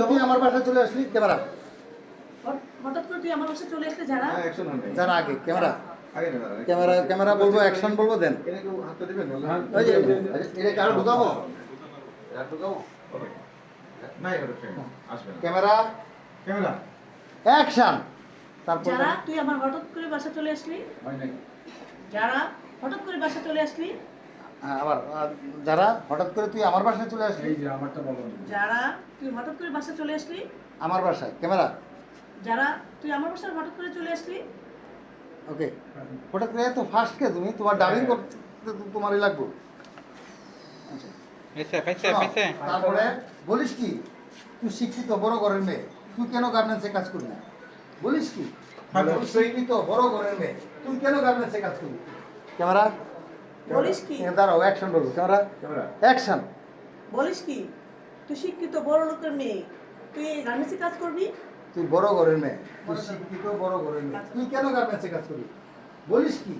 তুই আমার বাসায় চলে আসলি ক্যামেরা হঠাৎ করে তুই আমার বাসায় চলে আসলে যারা যারা আগে ক্যামেরা ক্যামেরা ক্যামেরা বলবো অ্যাকশন বলবো দেন ওই যে এটা কারো ঢুকাবো ক্যামেরা অ্যাকশন তারপর যারা তুই আমার হঠাৎ করে বাসা চলে আসলি যারা হঠাৎ করে বাসা চলে আসলি আবার যারা হঠাৎ করে তুই আমার বাসায় চলে আসলি যারা তুই হঠাৎ করে বাসা চলে আসলি আমার বাসায় ক্যামেরা যারা তুই আমার বাসায় হঠাৎ করে চলে আসলি ওকে হঠাৎ করে এত ফাস্ট কে তুমি তোমার ডাবিং করতে তো তোমারই লাগবে তারপরে বলিস কি তুই শিক্ষিত বড় ঘরের মেয়ে তুই কেন গার্মেন্টসে কাজ করবি না বলিস কি শিক্ষিত বড় ঘরের মেয়ে তুই কেন গার্মেন্টসে কাজ করবি ক্যামেরা বলিস কি দাঁড়াও অ্যাকশন বলবো ক্যামেরা অ্যাকশন বলিস কি তুই শিক্ষিত বড় লোকের মেয়ে তুই এই গার্মেন্টসে কাজ করবি তুই বড় ঘরের মেয়ে তুই শিক্ষিত বড় ঘরের মেয়ে তুই কেন গার্মেন্টসে কাজ করবি বলিস কি